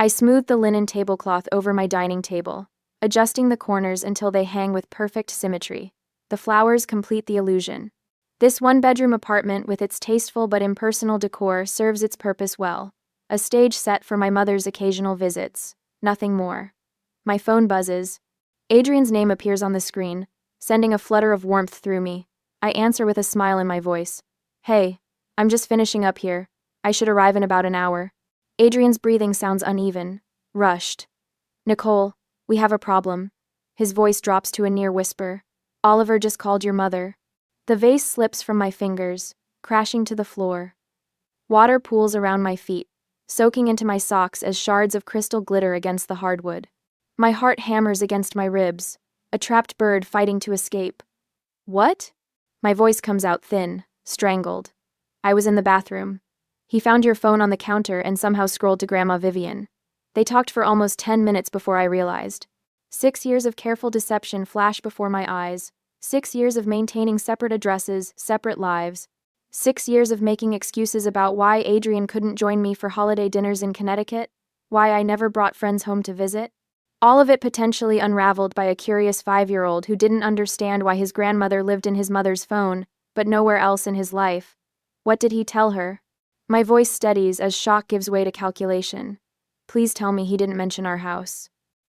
I smooth the linen tablecloth over my dining table, adjusting the corners until they hang with perfect symmetry. The flowers complete the illusion. This one-bedroom apartment with its tasteful but impersonal decor serves its purpose well. A stage set for my mother's occasional visits. Nothing more. My phone buzzes. Adrian's name appears on the screen, sending a flutter of warmth through me. I answer with a smile in my voice. Hey, I'm just finishing up here. I should arrive in about an hour. Adrian's breathing sounds uneven, rushed. Nicole, we have a problem. His voice drops to a near whisper. Oliver just called your mother. The vase slips from my fingers, crashing to the floor. Water pools around my feet, soaking into my socks as shards of crystal glitter against the hardwood. My heart hammers against my ribs, a trapped bird fighting to escape. What? My voice comes out thin, strangled. I was in the bathroom. He found your phone on the counter and somehow scrolled to Grandma Vivian. They talked for almost 10 minutes before I realized. 6 years of careful deception flash before my eyes. 6 years of maintaining separate addresses, separate lives. 6 years of making excuses about why Adrian couldn't join me for holiday dinners in Connecticut, why I never brought friends home to visit. All of it potentially unraveled by a curious 5-year-old who didn't understand why his grandmother lived in his mother's phone, but nowhere else in his life. What did he tell her? My voice steadies as shock gives way to calculation. Please tell me he didn't mention our house.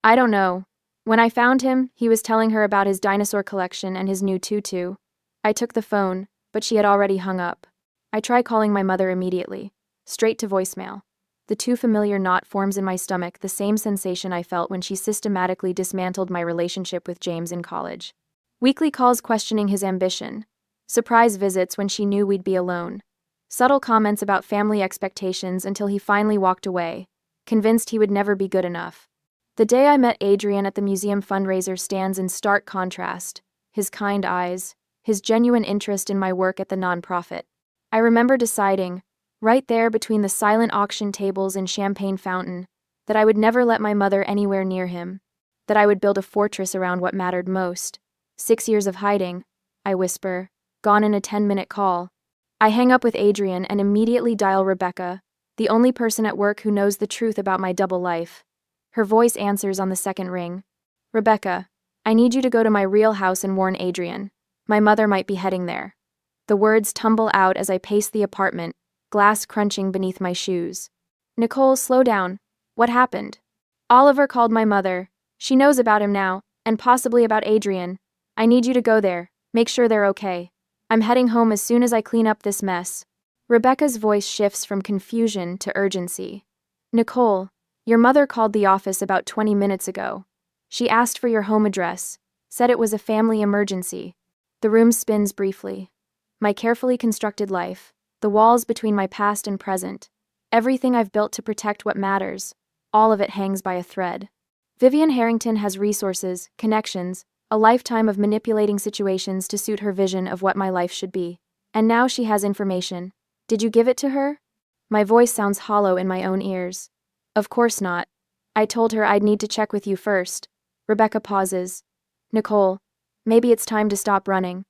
I don't know. When I found him, he was telling her about his dinosaur collection and his new tutu. I took the phone, but she had already hung up. I try calling my mother immediately. Straight to voicemail. The too familiar knot forms in my stomach, the same sensation I felt when she systematically dismantled my relationship with James in college. Weekly calls questioning his ambition. Surprise visits when she knew we'd be alone. Subtle comments about family expectations until he finally walked away, convinced he would never be good enough. The day I met Adrian at the museum fundraiser stands in stark contrast. His kind eyes, his genuine interest in my work at the nonprofit. I remember deciding, right there between the silent auction tables and champagne fountain, that I would never let my mother anywhere near him, that I would build a fortress around what mattered most. 6 years of hiding, I whisper, gone in a 10-minute call. I hang up with Adrian and immediately dial Rebecca, the only person at work who knows the truth about my double life. Her voice answers on the second ring. Rebecca, I need you to go to my real house and warn Adrian. My mother might be heading there. The words tumble out as I pace the apartment, glass crunching beneath my shoes. Nicole, slow down. What happened? Oliver called my mother. She knows about him now, and possibly about Adrian. I need you to go there. Make sure they're okay. I'm heading home as soon as I clean up this mess. Rebecca's voice shifts from confusion to urgency. Nicole, your mother called the office about 20 minutes ago. She asked for your home address, said it was a family emergency. The room spins briefly. My carefully constructed life, the walls between my past and present, everything I've built to protect what matters, all of it hangs by a thread. Vivian Harrington has resources, connections, a lifetime of manipulating situations to suit her vision of what my life should be. And now she has information. Did you give it to her? My voice sounds hollow in my own ears. Of course not. I told her I'd need to check with you first. Rebecca pauses. Nicole, maybe it's time to stop running.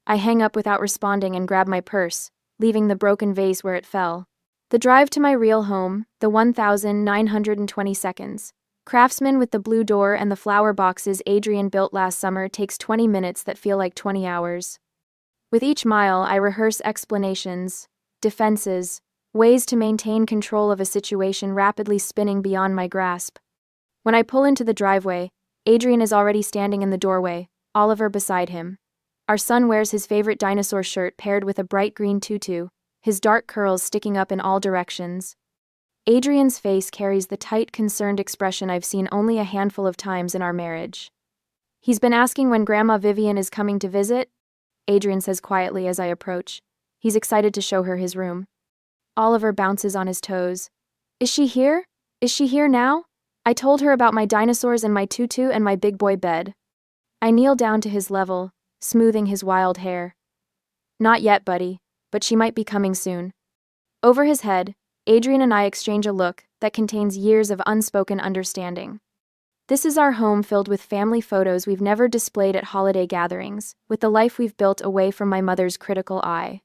I hang up without responding and grab my purse, leaving the broken vase where it fell. The drive to my real home, the 1,920 seconds. Craftsman with the blue door and the flower boxes Adrian built last summer takes 20 minutes that feel like 20 hours. With each mile, I rehearse explanations, defenses, ways to maintain control of a situation rapidly spinning beyond my grasp. When I pull into the driveway, Adrian is already standing in the doorway, Oliver beside him. Our son wears his favorite dinosaur shirt paired with a bright green tutu, his dark curls sticking up in all directions. Adrian's face carries the tight, concerned expression I've seen only a handful of times in our marriage. He's been asking when Grandma Vivian is coming to visit, Adrian says quietly as I approach. He's excited to show her his room. Oliver bounces on his toes. Is she here? Is she here now? I told her about my dinosaurs and my tutu and my big boy bed. I kneel down to his level, smoothing his wild hair. Not yet, buddy, but she might be coming soon. Over his head, Adrian and I exchange a look that contains years of unspoken understanding. This is our home filled with family photos we've never displayed at holiday gatherings, with the life we've built away from my mother's critical eye.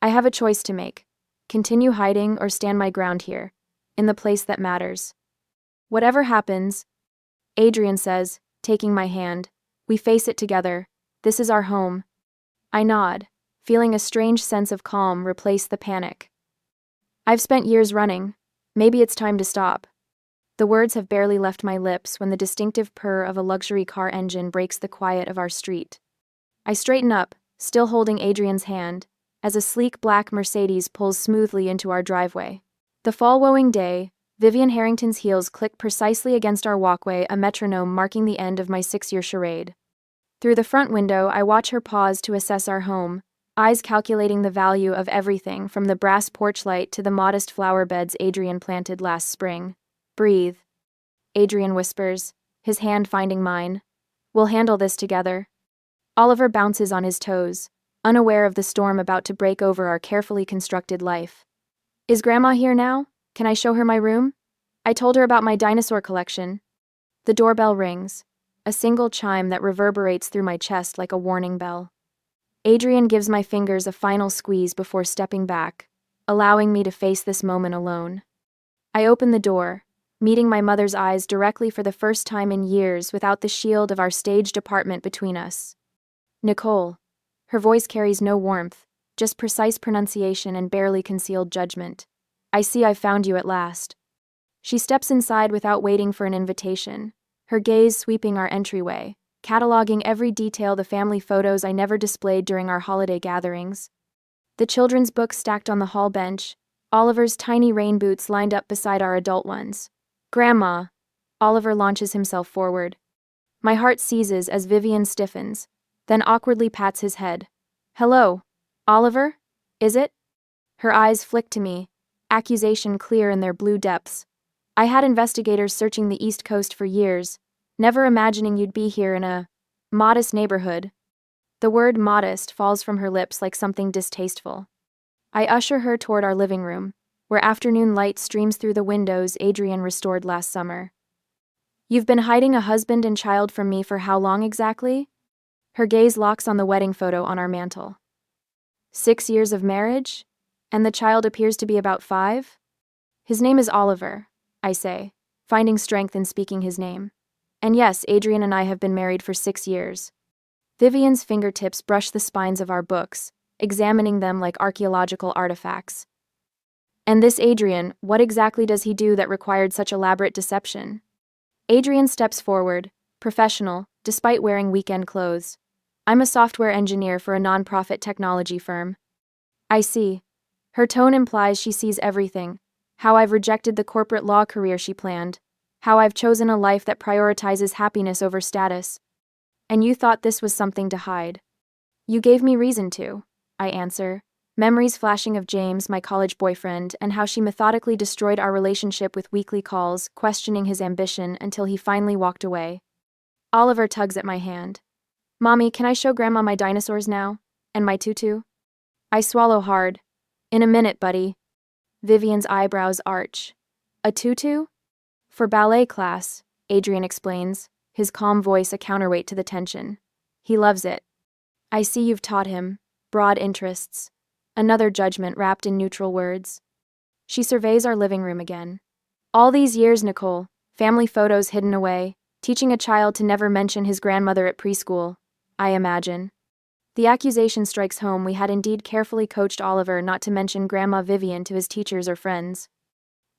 I have a choice to make. Continue hiding or stand my ground here, in the place that matters. Whatever happens, Adrian says, taking my hand, we face it together. This is our home. I nod, feeling a strange sense of calm replace the panic. I've spent years running. Maybe it's time to stop. The words have barely left my lips when the distinctive purr of a luxury car engine breaks the quiet of our street. I straighten up, still holding Adrian's hand, as a sleek black Mercedes pulls smoothly into our driveway. The following day, Vivian Harrington's heels click precisely against our walkway, a metronome marking the end of my 6-year charade. Through the front window, I watch her pause to assess our home, eyes calculating the value of everything from the brass porch light to the modest flower beds Adrian planted last spring. Breathe, Adrian whispers, his hand finding mine. We'll handle this together. Oliver bounces on his toes, unaware of the storm about to break over our carefully constructed life. Is Grandma here now? Can I show her my room? I told her about my dinosaur collection. The doorbell rings, a single chime that reverberates through my chest like a warning bell. Adrian gives my fingers a final squeeze before stepping back, allowing me to face this moment alone. I open the door, meeting my mother's eyes directly for the first time in years without the shield of our staged apartment between us. Nicole. Her voice carries no warmth, just precise pronunciation and barely concealed judgment. I see I've found you at last. She steps inside without waiting for an invitation, her gaze sweeping our entryway, cataloging every detail, the family photos I never displayed during our holiday gatherings. The children's books stacked on the hall bench, Oliver's tiny rain boots lined up beside our adult ones. Grandma. Oliver launches himself forward. My heart seizes as Vivian stiffens, then awkwardly pats his head. Hello, Oliver? Is it? Her eyes flick to me, accusation clear in their blue depths. I had investigators searching the East Coast for years, never imagining you'd be here in a modest neighborhood. The word modest falls from her lips like something distasteful. I usher her toward our living room, where afternoon light streams through the windows Adrian restored last summer. You've been hiding a husband and child from me for how long exactly? Her gaze locks on the wedding photo on our mantel. 6 years of marriage? And the child appears to be about 5? His name is Oliver, I say, finding strength in speaking his name. And yes, Adrian and I have been married for 6 years. Vivian's fingertips brush the spines of our books, examining them like archaeological artifacts. And this Adrian, what exactly does he do that required such elaborate deception? Adrian steps forward, professional, despite wearing weekend clothes. I'm a software engineer for a nonprofit technology firm. I see. Her tone implies she sees everything. How I've rejected the corporate law career she planned. How I've chosen a life that prioritizes happiness over status. And you thought this was something to hide. You gave me reason to, I answer, memories flashing of James, my college boyfriend, and how she methodically destroyed our relationship with weekly calls, questioning his ambition until he finally walked away. Oliver tugs at my hand. Mommy, can I show Grandma my dinosaurs now? And my tutu? I swallow hard. In a minute, buddy. Vivian's eyebrows arch. A tutu? For ballet class, Adrian explains, his calm voice a counterweight to the tension. He loves it. I see you've taught him. Broad interests. Another judgment wrapped in neutral words. She surveys our living room again. All these years, Nicole, family photos hidden away, teaching a child to never mention his grandmother at preschool, I imagine. The accusation strikes home. We had indeed carefully coached Oliver not to mention Grandma Vivian to his teachers or friends.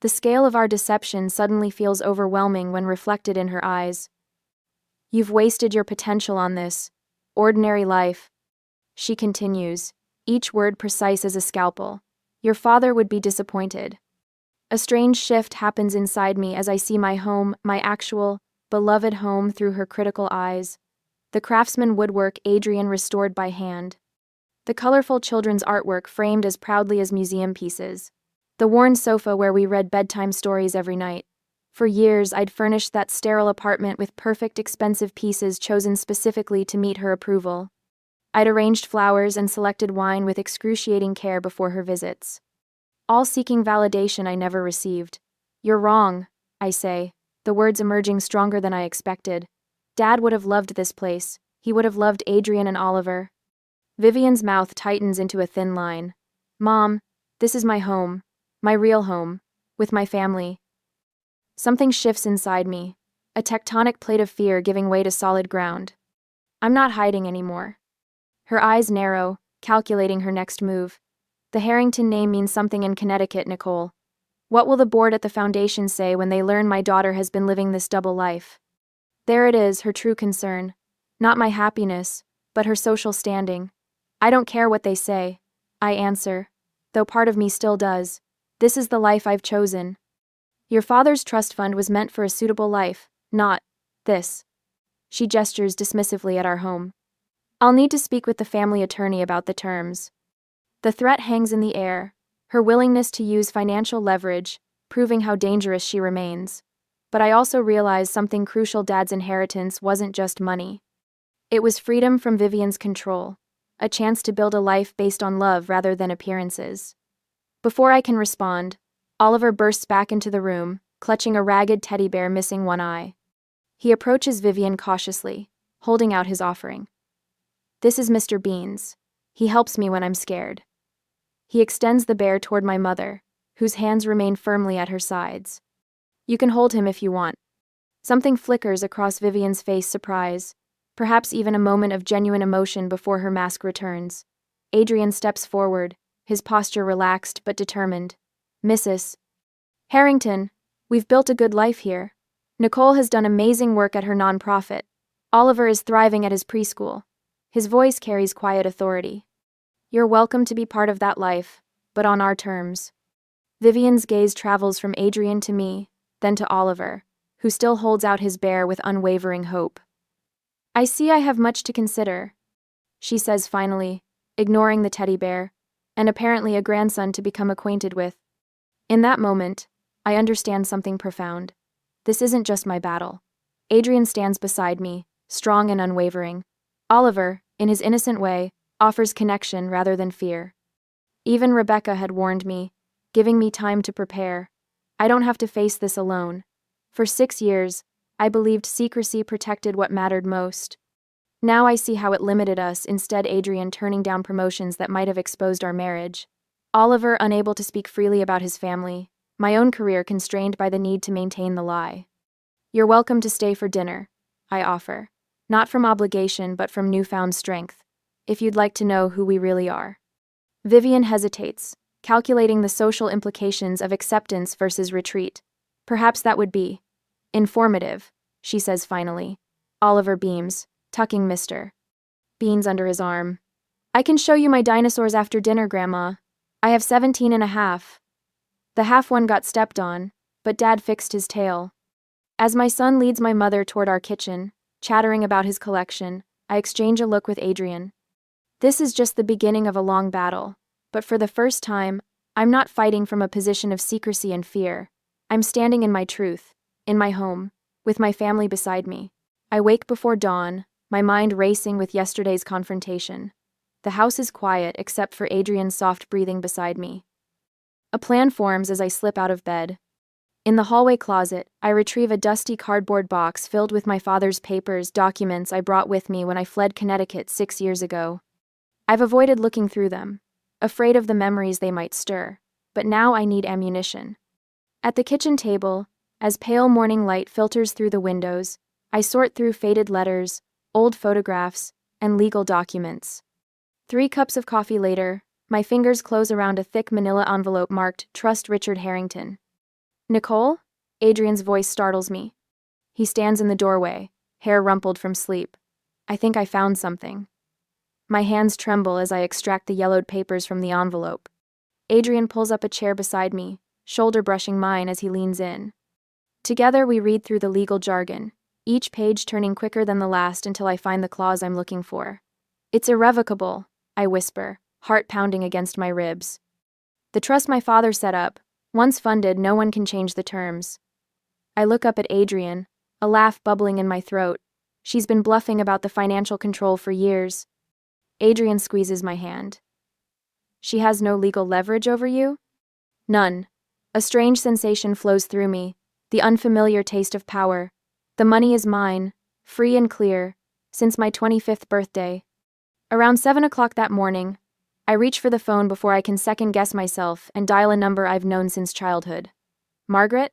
The scale of our deception suddenly feels overwhelming when reflected in her eyes. You've wasted your potential on this ordinary life. She continues, each word precise as a scalpel. Your father would be disappointed. A strange shift happens inside me as I see my home, my actual, beloved home through her critical eyes. The craftsman woodwork Adrian restored by hand. The colorful children's artwork framed as proudly as museum pieces. The worn sofa where we read bedtime stories every night. For years, I'd furnished that sterile apartment with perfect, expensive pieces chosen specifically to meet her approval. I'd arranged flowers and selected wine with excruciating care before her visits. All seeking validation I never received. You're wrong, I say, the words emerging stronger than I expected. Dad would have loved this place. He would have loved Adrian and Oliver. Vivian's mouth tightens into a thin line. Mom, this is my home. My real home. With my family. Something shifts inside me, a tectonic plate of fear giving way to solid ground. I'm not hiding anymore. Her eyes narrow, calculating her next move. The Harrington name means something in Connecticut, Nicole. What will the board at the foundation say when they learn my daughter has been living this double life? There it is, her true concern. Not my happiness, but her social standing. I don't care what they say, I answer, though part of me still does. This is the life I've chosen. Your father's trust fund was meant for a suitable life, not this. She gestures dismissively at our home. I'll need to speak with the family attorney about the terms. The threat hangs in the air, her willingness to use financial leverage, proving how dangerous she remains. But I also realize something crucial: Dad's inheritance wasn't just money. It was freedom from Vivian's control, a chance to build a life based on love rather than appearances. Before I can respond, Oliver bursts back into the room, clutching a ragged teddy bear missing one eye. He approaches Vivian cautiously, holding out his offering. This is Mr. Beans. He helps me when I'm scared. He extends the bear toward my mother, whose hands remain firmly at her sides. You can hold him if you want. Something flickers across Vivian's face: surprise, perhaps even a moment of genuine emotion before her mask returns. Adrian steps forward, his posture relaxed but determined. Mrs. Harrington, we've built a good life here. Nicole has done amazing work at her nonprofit. Oliver is thriving at his preschool. His voice carries quiet authority. You're welcome to be part of that life, but on our terms. Vivian's gaze travels from Adrian to me, then to Oliver, who still holds out his bear with unwavering hope. I see I have much to consider, she says finally, ignoring the teddy bear, and apparently a grandson to become acquainted with. In that moment, I understand something profound. This isn't just my battle. Adrian stands beside me, strong and unwavering. Oliver, in his innocent way, offers connection rather than fear. Even Rebecca had warned me, giving me time to prepare. I don't have to face this alone. For 6 years, I believed secrecy protected what mattered most. Now I see how it limited us, instead Adrian turning down promotions that might have exposed our marriage. Oliver unable to speak freely about his family, my own career constrained by the need to maintain the lie. You're welcome to stay for dinner, I offer. Not from obligation but from newfound strength, if you'd like to know who we really are. Vivian hesitates, calculating the social implications of acceptance versus retreat. Perhaps that would be informative, she says finally. Oliver beams, tucking Mr. Beans under his arm. I can show you my dinosaurs after dinner, Grandma. I have 17 and a half. The half one got stepped on, but Dad fixed his tail. As my son leads my mother toward our kitchen, chattering about his collection, I exchange a look with Adrian. This is just the beginning of a long battle, but for the first time, I'm not fighting from a position of secrecy and fear. I'm standing in my truth, in my home, with my family beside me. I wake before dawn, my mind racing with yesterday's confrontation. The house is quiet except for Adrian's soft breathing beside me. A plan forms as I slip out of bed. In the hallway closet, I retrieve a dusty cardboard box filled with my father's papers, documents I brought with me when I fled Connecticut 6 years ago. I've avoided looking through them, afraid of the memories they might stir, but now I need ammunition. At the kitchen table, as pale morning light filters through the windows, I sort through faded letters, old photographs, and legal documents. 3 cups of coffee later, my fingers close around a thick manila envelope marked Trust Richard Harrington. Nicole? Adrian's voice startles me. He stands in the doorway, hair rumpled from sleep. I think I found something. My hands tremble as I extract the yellowed papers from the envelope. Adrian pulls up a chair beside me, shoulder brushing mine as he leans in. Together we read through the legal jargon, each page turning quicker than the last until I find the clause I'm looking for. It's irrevocable, I whisper, heart pounding against my ribs. The trust my father set up, once funded, no one can change the terms. I look up at Adrian, a laugh bubbling in my throat. She's been bluffing about the financial control for years. Adrian squeezes my hand. She has no legal leverage over you? None. A strange sensation flows through me, the unfamiliar taste of power. The money is mine, free and clear, since my 25th birthday. Around 7 o'clock that morning, I reach for the phone before I can second-guess myself and dial a number I've known since childhood. Margaret?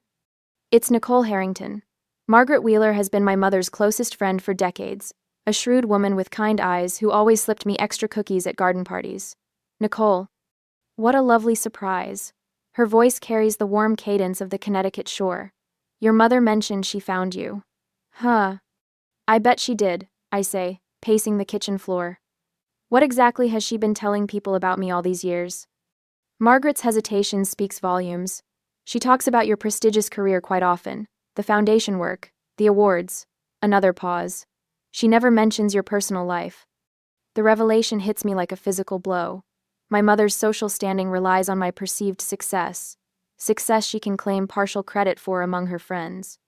It's Nicole Harrington. Margaret Wheeler has been my mother's closest friend for decades, a shrewd woman with kind eyes who always slipped me extra cookies at garden parties. Nicole. What a lovely surprise. Her voice carries the warm cadence of the Connecticut shore. Your mother mentioned she found you. Huh. I bet she did, I say, pacing the kitchen floor. What exactly has she been telling people about me all these years? Margaret's hesitation speaks volumes. She talks about your prestigious career quite often, the foundation work, the awards. Another pause. She never mentions your personal life. The revelation hits me like a physical blow. My mother's social standing relies on my perceived success she can claim partial credit for among her friends.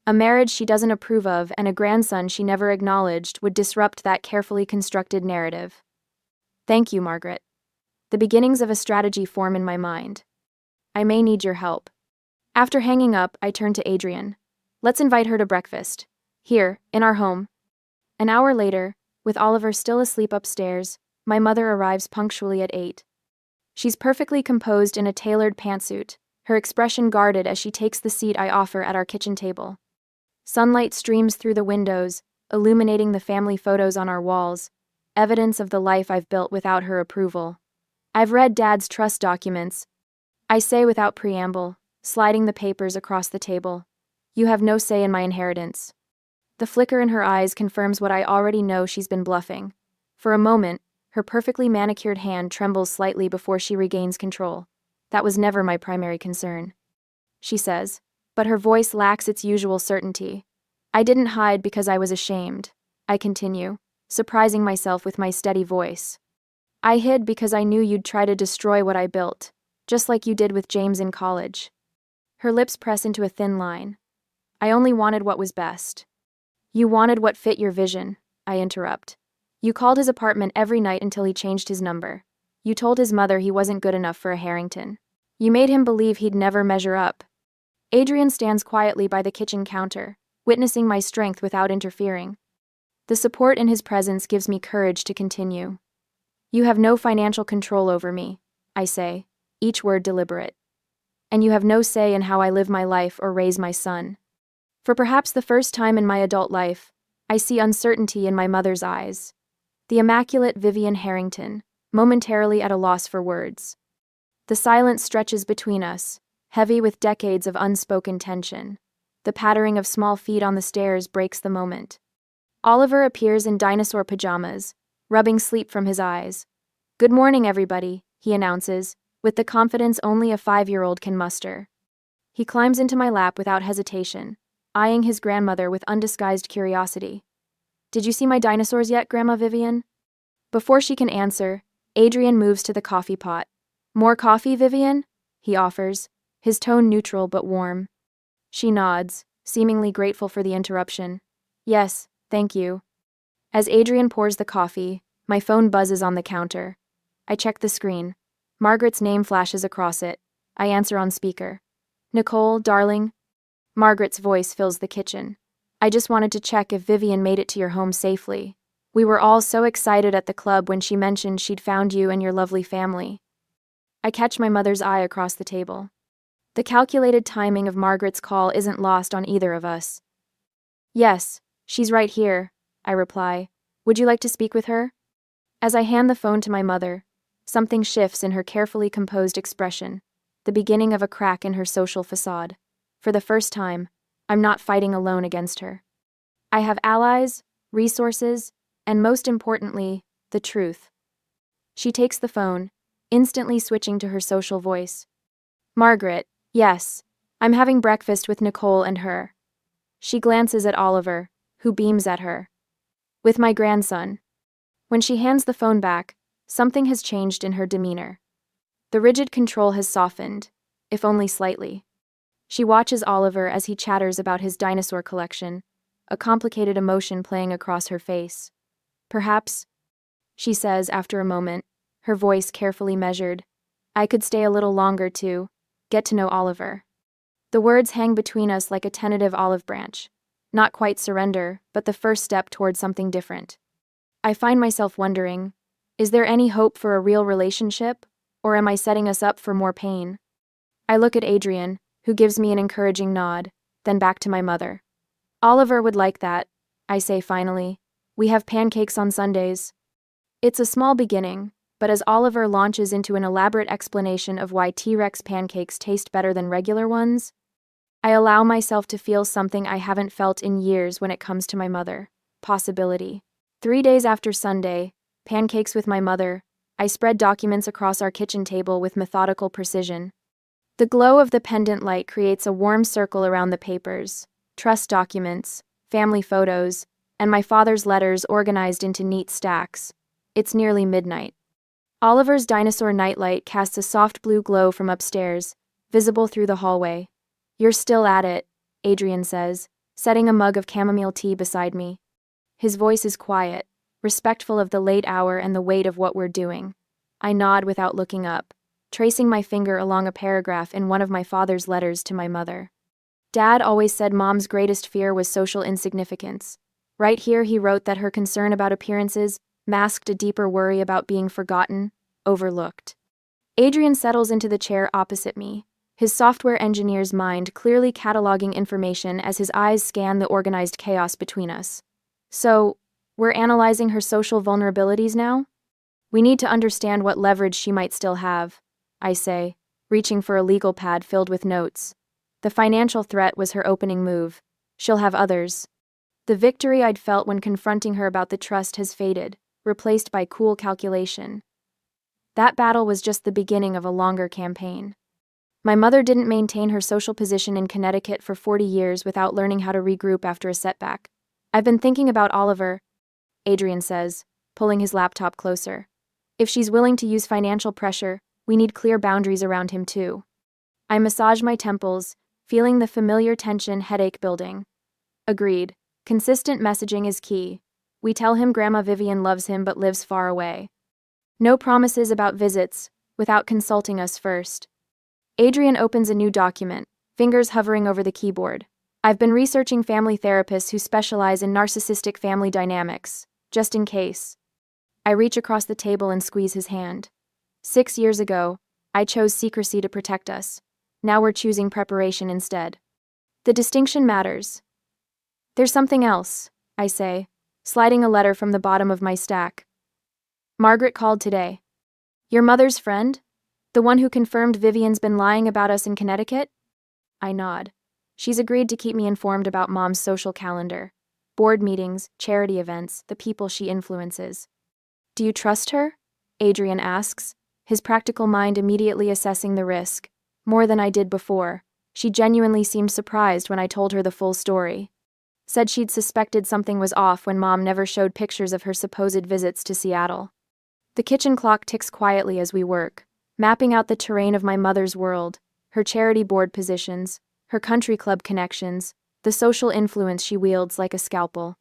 A marriage she doesn't approve of and a grandson she never acknowledged would disrupt that carefully constructed narrative. Thank you, Margaret. The beginnings of a strategy form in my mind. I may need your help. After hanging up, I turn to Adrian. Let's invite her to breakfast. Here, in our home. An hour later, with Oliver still asleep upstairs, my mother arrives punctually at 8. She's perfectly composed in a tailored pantsuit, her expression guarded as she takes the seat I offer at our kitchen table. Sunlight streams through the windows, illuminating the family photos on our walls, evidence of the life I've built without her approval. I've read Dad's trust documents, I say without preamble, sliding the papers across the table. You have no say in my inheritance. The flicker in her eyes confirms what I already know. She's been bluffing. For a moment, her perfectly manicured hand trembles slightly before she regains control. That was never my primary concern, she says, but her voice lacks its usual certainty. I didn't hide because I was ashamed, I continue, surprising myself with my steady voice. I hid because I knew you'd try to destroy what I built, just like you did with James in college. Her lips press into a thin line. I only wanted what was best. You wanted what fit your vision, I interrupt. You called his apartment every night until he changed his number. You told his mother he wasn't good enough for a Harrington. You made him believe he'd never measure up. Adrian stands quietly by the kitchen counter, witnessing my strength without interfering. The support in his presence gives me courage to continue. You have no financial control over me, I say, each word deliberate. And you have no say in how I live my life or raise my son. For perhaps the first time in my adult life, I see uncertainty in my mother's eyes. The immaculate Vivian Harrington, momentarily at a loss for words. The silence stretches between us, heavy with decades of unspoken tension. The pattering of small feet on the stairs breaks the moment. Oliver appears in dinosaur pajamas, rubbing sleep from his eyes. Good morning, everybody, he announces, with the confidence only a 5-year-old can muster. He climbs into my lap without hesitation, eyeing his grandmother with undisguised curiosity. Did you see my dinosaurs yet, Grandma Vivian? Before she can answer, Adrian moves to the coffee pot. More coffee, Vivian? He offers, his tone neutral but warm. She nods, seemingly grateful for the interruption. Yes, thank you. As Adrian pours the coffee, my phone buzzes on the counter. I check the screen. Margaret's name flashes across it. I answer on speaker. Nicole, darling. Margaret's voice fills the kitchen. I just wanted to check if Vivian made it to your home safely. We were all so excited at the club when she mentioned she'd found you and your lovely family. I catch my mother's eye across the table. The calculated timing of Margaret's call isn't lost on either of us. Yes, she's right here, I reply. Would you like to speak with her? As I hand the phone to my mother, something shifts in her carefully composed expression, the beginning of a crack in her social facade. For the first time, I'm not fighting alone against her. I have allies, resources, and most importantly, the truth. She takes the phone, instantly switching to her social voice. Margaret, yes, I'm having breakfast with Nicole and her. She glances at Oliver, who beams at her. With my grandson. When she hands the phone back, something has changed in her demeanor. The rigid control has softened, if only slightly. She watches Oliver as he chatters about his dinosaur collection, a complicated emotion playing across her face. Perhaps, she says after a moment, her voice carefully measured, I could stay a little longer to get to know Oliver. The words hang between us like a tentative olive branch. Not quite surrender, but the first step toward something different. I find myself wondering, is there any hope for a real relationship, or am I setting us up for more pain? I look at Adrian, who gives me an encouraging nod, then back to my mother. Oliver would like that, I say finally. We have pancakes on Sundays. It's a small beginning, but as Oliver launches into an elaborate explanation of why T-Rex pancakes taste better than regular ones, I allow myself to feel something I haven't felt in years when it comes to my mother. Possibility. 3 days after Sunday, pancakes with my mother, I spread documents across our kitchen table with methodical precision. The glow of the pendant light creates a warm circle around the papers, trust documents, family photos, and my father's letters organized into neat stacks. It's nearly midnight. Oliver's dinosaur nightlight casts a soft blue glow from upstairs, visible through the hallway. You're still at it, Adrian says, setting a mug of chamomile tea beside me. His voice is quiet, respectful of the late hour and the weight of what we're doing. I nod without looking up, tracing my finger along a paragraph in one of my father's letters to my mother. Dad always said Mom's greatest fear was social insignificance. Right here he wrote that her concern about appearances masked a deeper worry about being forgotten, overlooked. Adrian settles into the chair opposite me, his software engineer's mind clearly cataloging information as his eyes scan the organized chaos between us. So, we're analyzing her social vulnerabilities now? We need to understand what leverage she might still have, I say, reaching for a legal pad filled with notes. The financial threat was her opening move. She'll have others. The victory I'd felt when confronting her about the trust has faded, replaced by cool calculation. That battle was just the beginning of a longer campaign. My mother didn't maintain her social position in Connecticut for 40 years without learning how to regroup after a setback. I've been thinking about Oliver, Adrian says, pulling his laptop closer. If she's willing to use financial pressure, we need clear boundaries around him too. I massage my temples, feeling the familiar tension headache building. Agreed. Consistent messaging is key. We tell him Grandma Vivian loves him but lives far away. No promises about visits, without consulting us first. Adrian opens a new document, fingers hovering over the keyboard. I've been researching family therapists who specialize in narcissistic family dynamics, just in case. I reach across the table and squeeze his hand. 6 years ago, I chose secrecy to protect us. Now we're choosing preparation instead. The distinction matters. There's something else, I say, sliding a letter from the bottom of my stack. Margaret called today. Your mother's friend? The one who confirmed Vivian's been lying about us in Connecticut? I nod. She's agreed to keep me informed about Mom's social calendar. Board meetings, charity events, the people she influences. Do you trust her? Adrian asks, his practical mind immediately assessing the risk. More than I did before. She genuinely seemed surprised when I told her the full story. Said she'd suspected something was off when Mom never showed pictures of her supposed visits to Seattle. The kitchen clock ticks quietly as we work, mapping out the terrain of my mother's world, her charity board positions, her country club connections, the social influence she wields like a scalpel.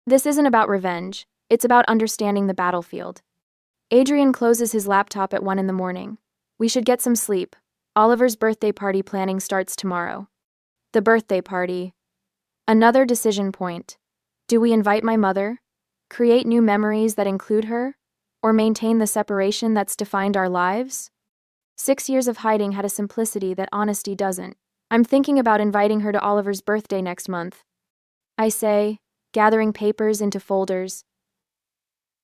This isn't about revenge, it's about understanding the battlefield. Adrian closes his laptop at 1 a.m. We should get some sleep. Oliver's birthday party planning starts tomorrow. The birthday party. Another decision point. Do we invite my mother? Create new memories that include her? Or maintain the separation that's defined our lives? 6 years of hiding had a simplicity that honesty doesn't. I'm thinking about inviting her to Oliver's birthday next month. I say, gathering papers into folders.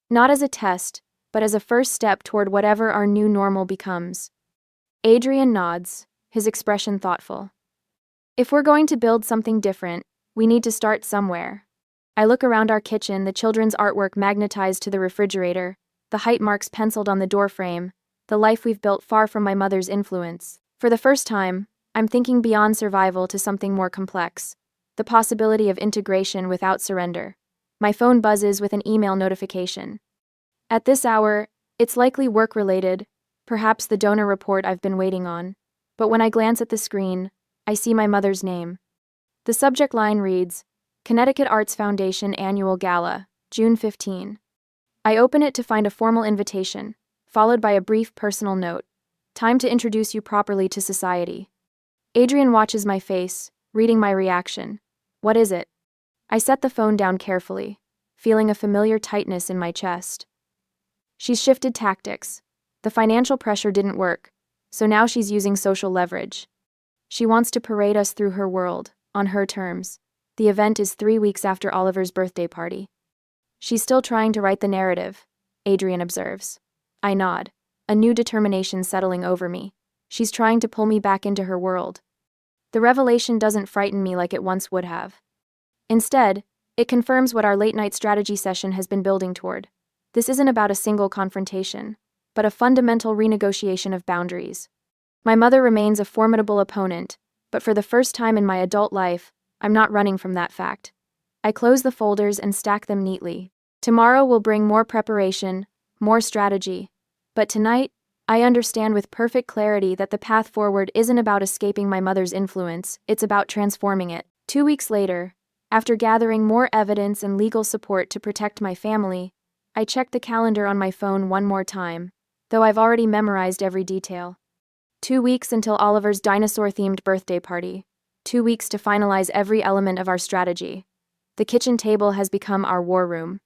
Not as a test, but as a first step toward whatever our new normal becomes. Adrian nods, his expression thoughtful. If we're going to build something different, we need to start somewhere. I look around our kitchen, the children's artwork magnetized to the refrigerator, the height marks penciled on the doorframe, the life we've built far from my mother's influence. For the first time, I'm thinking beyond survival to something more complex, the possibility of integration without surrender. My phone buzzes with an email notification. At this hour, it's likely work-related, perhaps the donor report I've been waiting on, but when I glance at the screen, I see my mother's name. The subject line reads, Connecticut Arts Foundation Annual Gala, June 15. I open it to find a formal invitation, followed by a brief personal note. Time to introduce you properly to society. Adrian watches my face, reading my reaction. What is it? I set the phone down carefully, feeling a familiar tightness in my chest. She's shifted tactics. The financial pressure didn't work, so now she's using social leverage. She wants to parade us through her world, On her terms. The event is 3 weeks after Oliver's birthday party. She's still trying to write the narrative, Adrian observes. I nod, a new determination settling over me. She's trying to pull me back into her world. The revelation doesn't frighten me like it once would have. Instead, it confirms what our late-night strategy session has been building toward. This isn't about a single confrontation, but a fundamental renegotiation of boundaries. My mother remains a formidable opponent, but for the first time in my adult life, I'm not running from that fact. I close the folders and stack them neatly. Tomorrow will bring more preparation, more strategy. But tonight, I understand with perfect clarity that the path forward isn't about escaping my mother's influence, it's about transforming it. 2 weeks later, after gathering more evidence and legal support to protect my family, I checked the calendar on my phone one more time, though I've already memorized every detail. 2 weeks until Oliver's dinosaur-themed birthday party. 2 weeks to finalize every element of our strategy. The kitchen table has become our war room.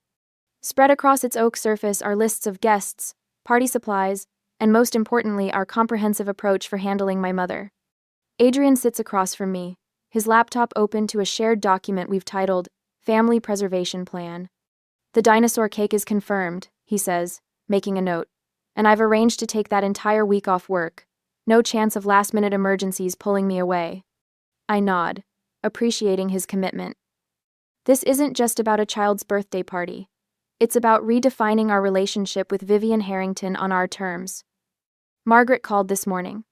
Spread across its oak surface are lists of guests, party supplies, and most importantly, our comprehensive approach for handling my mother. Adrian sits across from me, his laptop open to a shared document we've titled Family Preservation Plan. The dinosaur cake is confirmed, he says, making a note, and I've arranged to take that entire week off work. No chance of last-minute emergencies pulling me away. I nod, appreciating his commitment. This isn't just about a child's birthday party. It's about redefining our relationship with Vivian Harrington on our terms. Margaret called this morning.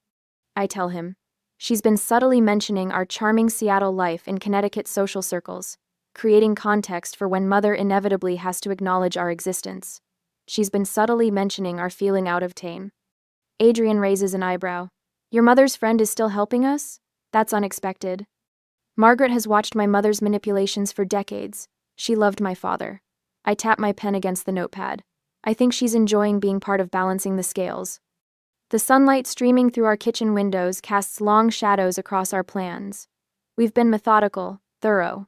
I tell him. She's been subtly mentioning our charming Seattle life in Connecticut social circles, creating context for when Mother inevitably has to acknowledge our existence. She's been subtly mentioning our feeling out of tame. Adrian raises an eyebrow. Your mother's friend is still helping us? That's unexpected. Margaret has watched my mother's manipulations for decades. She loved my father. I tap my pen against the notepad. I think she's enjoying being part of balancing the scales. The sunlight streaming through our kitchen windows casts long shadows across our plans. We've been methodical, thorough.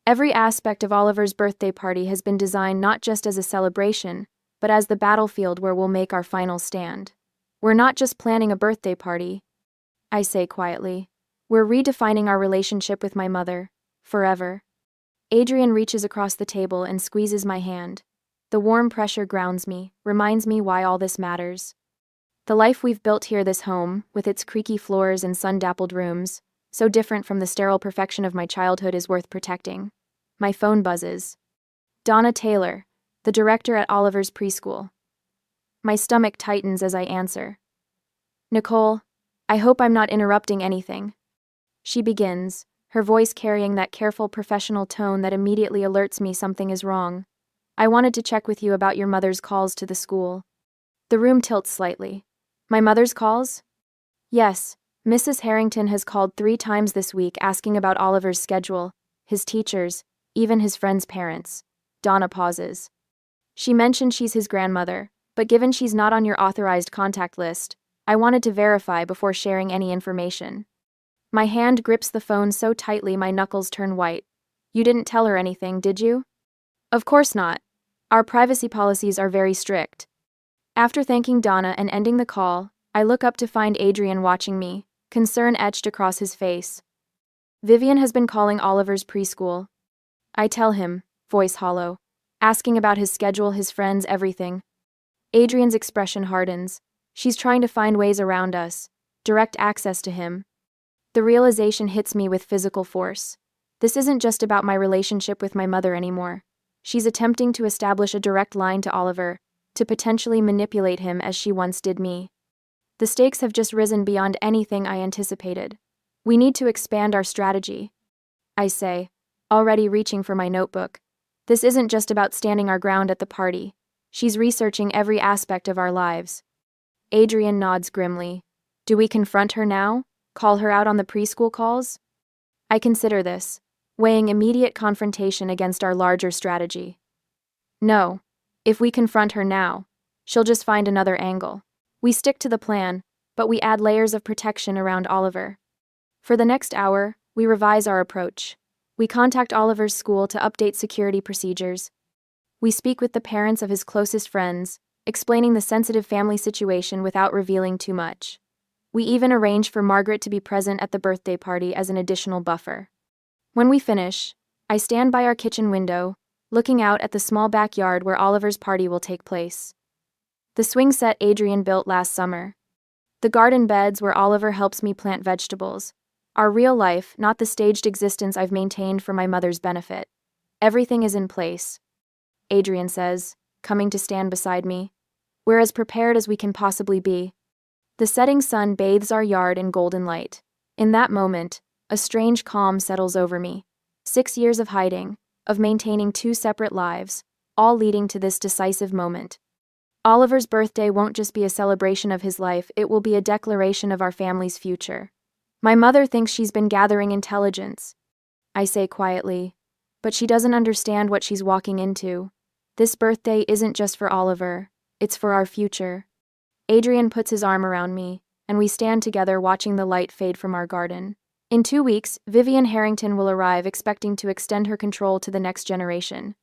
Every aspect of Oliver's birthday party has been designed not just as a celebration, but as the battlefield where we'll make our final stand. We're not just planning a birthday party, I say quietly. We're redefining our relationship with my mother, forever. Adrian reaches across the table and squeezes my hand. The warm pressure grounds me, reminds me why all this matters. The life we've built here, this home, with its creaky floors and sun-dappled rooms, so different from the sterile perfection of my childhood, is worth protecting. My phone buzzes. Donna Taylor, the director at Oliver's preschool. My stomach tightens as I answer. Nicole, I hope I'm not interrupting anything. She begins, her voice carrying that careful professional tone that immediately alerts me something is wrong. I wanted to check with you about your mother's calls to the school. The room tilts slightly. My mother's calls? Yes, Mrs. Harrington has called 3 times this week asking about Oliver's schedule, his teachers, even his friends' parents. Donna pauses. She mentioned she's his grandmother, but given she's not on your authorized contact list, I wanted to verify before sharing any information. My hand grips the phone so tightly my knuckles turn white. You didn't tell her anything, did you? Of course not. Our privacy policies are very strict. After thanking Donna and ending the call, I look up to find Adrian watching me, concern etched across his face. Vivian has been calling Oliver's preschool. I tell him, voice hollow, asking about his schedule, his friends, everything. Adrian's expression hardens. She's trying to find ways around us, direct access to him. The realization hits me with physical force. This isn't just about my relationship with my mother anymore. She's attempting to establish a direct line to Oliver, to potentially manipulate him as she once did me. The stakes have just risen beyond anything I anticipated. We need to expand our strategy, I say, already reaching for my notebook. This isn't just about standing our ground at the party. She's researching every aspect of our lives. Adrian nods grimly. Do we confront her now? Call her out on the preschool calls? I consider this, weighing immediate confrontation against our larger strategy. No. If we confront her now, she'll just find another angle. We stick to the plan, but we add layers of protection around Oliver. For the next hour, we revise our approach. We contact Oliver's school to update security procedures. We speak with the parents of his closest friends, explaining the sensitive family situation without revealing too much. We even arrange for Margaret to be present at the birthday party as an additional buffer. When we finish, I stand by our kitchen window, looking out at the small backyard where Oliver's party will take place. The swing set Adrian built last summer. The garden beds where Oliver helps me plant vegetables. Our real life, not the staged existence I've maintained for my mother's benefit. Everything is in place, Adrian says, coming to stand beside me. We're as prepared as we can possibly be. The setting sun bathes our yard in golden light. In that moment, a strange calm settles over me. 6 years of hiding, of maintaining 2 separate lives, all leading to this decisive moment. Oliver's birthday won't just be a celebration of his life, it will be a declaration of our family's future. My mother thinks she's been gathering intelligence, I say quietly, but she doesn't understand what she's walking into. This birthday isn't just for Oliver, it's for our future. Adrian puts his arm around me, and we stand together watching the light fade from our garden. In 2 weeks, Vivian Harrington will arrive expecting to extend her control to the next generation.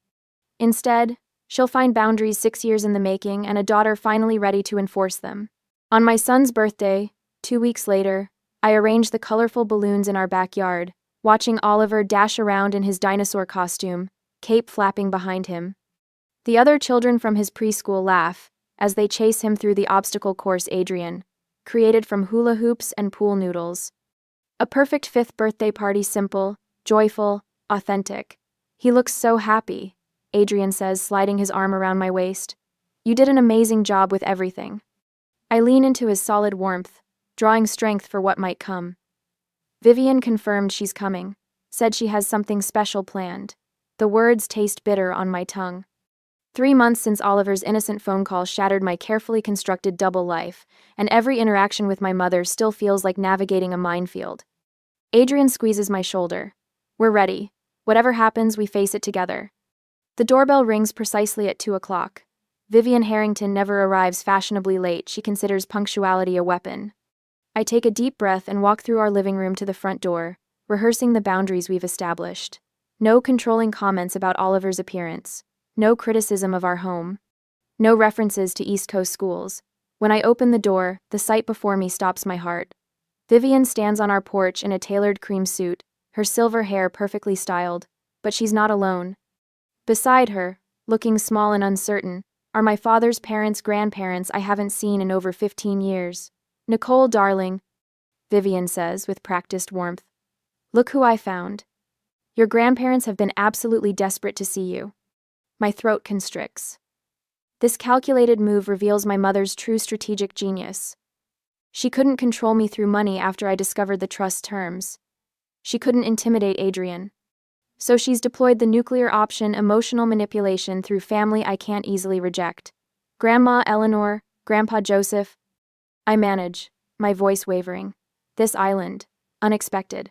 Instead, she'll find boundaries 6 years in the making and a daughter finally ready to enforce them. On my son's birthday, 2 weeks later, I arrange the colorful balloons in our backyard, watching Oliver dash around in his dinosaur costume, cape flapping behind him. The other children from his preschool laugh as they chase him through the obstacle course Adrian created from hula hoops and pool noodles. A perfect 5th birthday party, simple, joyful, authentic. He looks so happy, Adrian says, sliding his arm around my waist. You did an amazing job with everything. I lean into his solid warmth, drawing strength for what might come. Vivian confirmed she's coming, said she has something special planned. The words taste bitter on my tongue. 3 months since Oliver's innocent phone call shattered my carefully constructed double life, and every interaction with my mother still feels like navigating a minefield. Adrian squeezes my shoulder. We're ready. Whatever happens, we face it together. The doorbell rings precisely at 2 o'clock. Vivian Harrington never arrives fashionably late. She considers punctuality a weapon. I take a deep breath and walk through our living room to the front door, rehearsing the boundaries we've established. No controlling comments about Oliver's appearance. No criticism of our home. No references to East Coast schools. When I open the door, the sight before me stops my heart. Vivian stands on our porch in a tailored cream suit, her silver hair perfectly styled, but she's not alone. Beside her, looking small and uncertain, are my father's parents, grandparents I haven't seen in over 15 years. Nicole, darling, Vivian says with practiced warmth. Look who I found. Your grandparents have been absolutely desperate to see you. My throat constricts. This calculated move reveals my mother's true strategic genius. She couldn't control me through money after I discovered the trust terms. She couldn't intimidate Adrian. So she's deployed the nuclear option, emotional manipulation through family I can't easily reject. Grandma Eleanor, Grandpa Joseph. I manage, my voice wavering. This island, unexpected.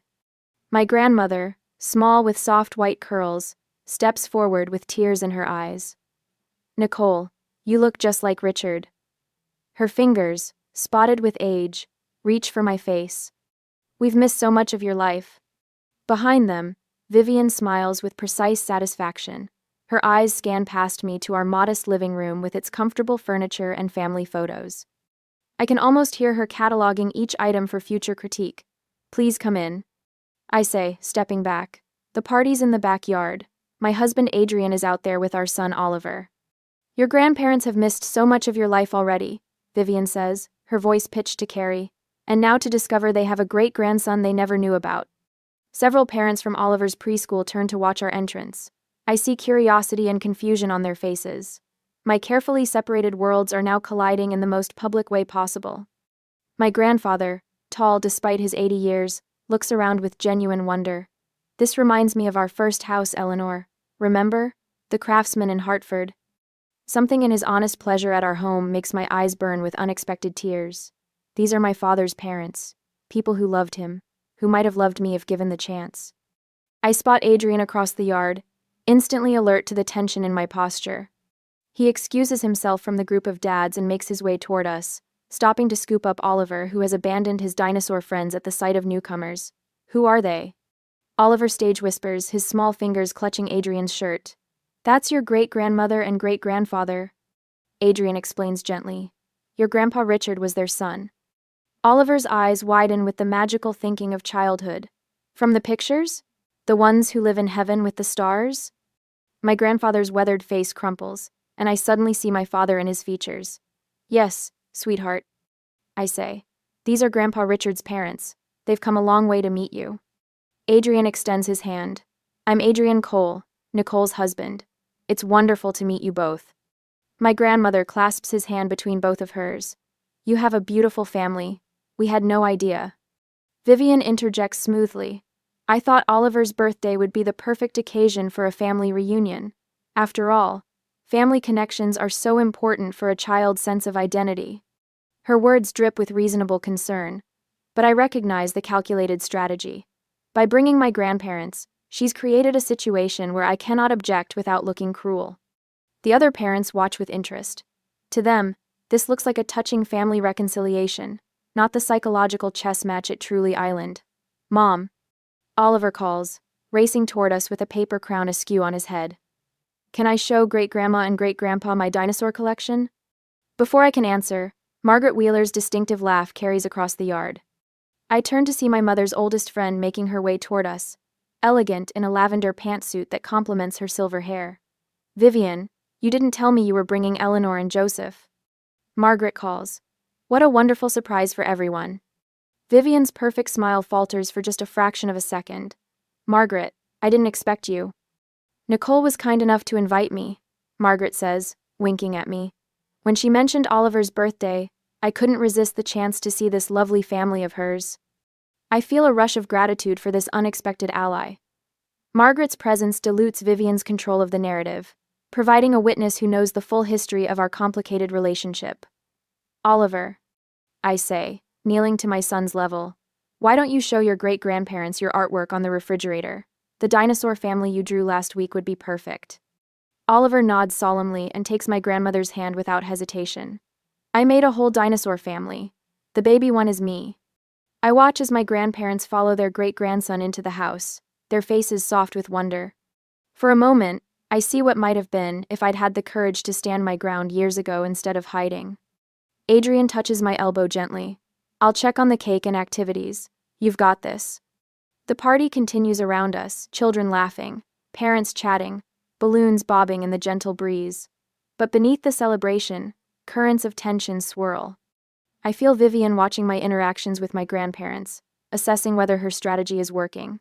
My grandmother, small with soft white curls, steps forward with tears in her eyes. Nicole, you look just like Richard. Her fingers, spotted with age, reach for my face. We've missed so much of your life. Behind them, Vivian smiles with precise satisfaction. Her eyes scan past me to our modest living room with its comfortable furniture and family photos. I can almost hear her cataloging each item for future critique. Please come in, I say, stepping back. The party's in the backyard. My husband Adrian is out there with our son Oliver. Your grandparents have missed so much of your life already, Vivian says, her voice pitched to Carrie, and now to discover they have a great-grandson they never knew about. Several parents from Oliver's preschool turn to watch our entrance. I see curiosity and confusion on their faces. My carefully separated worlds are now colliding in the most public way possible. My grandfather, tall despite his 80 years, looks around with genuine wonder. This reminds me of our first house, Eleanor. Remember? The craftsman in Hartford. Something in his honest pleasure at our home makes my eyes burn with unexpected tears. These are my father's parents, people who loved him, who might have loved me if given the chance. I spot Adrian across the yard, instantly alert to the tension in my posture. He excuses himself from the group of dads and makes his way toward us, stopping to scoop up Oliver, who has abandoned his dinosaur friends at the sight of newcomers. Who are they? Oliver stage whispers, his small fingers clutching Adrian's shirt. That's your great-grandmother and great-grandfather. Adrian explains gently. Your grandpa Richard was their son. Oliver's eyes widen with the magical thinking of childhood. From the pictures? The ones who live in heaven with the stars? My grandfather's weathered face crumples, and I suddenly see my father in his features. Yes, sweetheart, I say. These are Grandpa Richard's parents. They've come a long way to meet you. Adrian extends his hand. I'm Adrian Cole, Nicole's husband. It's wonderful to meet you both. My grandmother clasps his hand between both of hers. You have a beautiful family. We had no idea. Vivian interjects smoothly. I thought Oliver's birthday would be the perfect occasion for a family reunion. After all, family connections are so important for a child's sense of identity. Her words drip with reasonable concern, but I recognize the calculated strategy. By bringing my grandparents, she's created a situation where I cannot object without looking cruel. The other parents watch with interest. To them, this looks like a touching family reconciliation, not the psychological chess match at Truly Island. Mom, Oliver calls, racing toward us with a paper crown askew on his head. Can I show great-grandma and great-grandpa my dinosaur collection? Before I can answer, Margaret Wheeler's distinctive laugh carries across the yard. I turn to see my mother's oldest friend making her way toward us, elegant in a lavender pantsuit that complements her silver hair. Vivian, you didn't tell me you were bringing Eleanor and Joseph. Margaret calls. What a wonderful surprise for everyone. Vivian's perfect smile falters for just a fraction of a second. Margaret, I didn't expect you. Nicole was kind enough to invite me, Margaret says, winking at me. When she mentioned Oliver's birthday, I couldn't resist the chance to see this lovely family of hers. I feel a rush of gratitude for this unexpected ally. Margaret's presence dilutes Vivian's control of the narrative, providing a witness who knows the full history of our complicated relationship. Oliver, I say, kneeling to my son's level, why don't you show your great-grandparents your artwork on the refrigerator? The dinosaur family you drew last week would be perfect. Oliver nods solemnly and takes my grandmother's hand without hesitation. I made a whole dinosaur family. The baby one is me. I watch as my grandparents follow their great-grandson into the house, their faces soft with wonder. For a moment, I see what might have been if I'd had the courage to stand my ground years ago instead of hiding. Adrian touches my elbow gently. I'll check on the cake and activities. You've got this. The party continues around us, children laughing, parents chatting, balloons bobbing in the gentle breeze. But beneath the celebration, currents of tension swirl. I feel Vivian watching my interactions with my grandparents, assessing whether her strategy is working.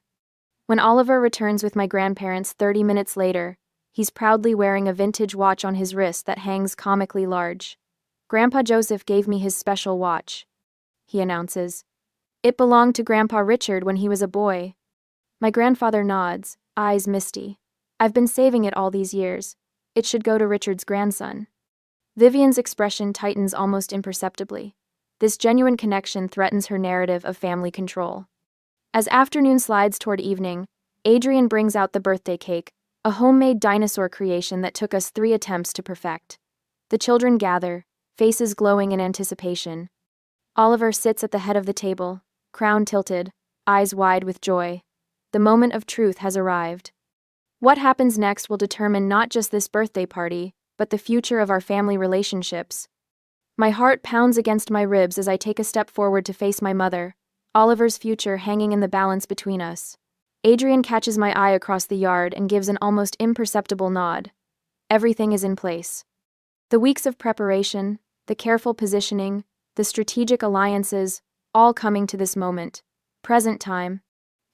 When Oliver returns with my grandparents 30 minutes later, he's proudly wearing a vintage watch on his wrist that hangs comically large. Grandpa Joseph gave me his special watch, he announces. It belonged to Grandpa Richard when he was a boy. My grandfather nods, eyes misty. I've been saving it all these years. It should go to Richard's grandson. Vivian's expression tightens almost imperceptibly. This genuine connection threatens her narrative of family control. As afternoon slides toward evening, Adrian brings out the birthday cake, a homemade dinosaur creation that took us 3 attempts to perfect. The children gather, faces glowing in anticipation. Oliver sits at the head of the table, crown tilted, eyes wide with joy. The moment of truth has arrived. What happens next will determine not just this birthday party, but the future of our family relationships. My heart pounds against my ribs as I take a step forward to face my mother, Oliver's future hanging in the balance between us. Adrian catches my eye across the yard and gives an almost imperceptible nod. Everything is in place. The weeks of preparation, the careful positioning, the strategic alliances, all coming to this moment. Present time.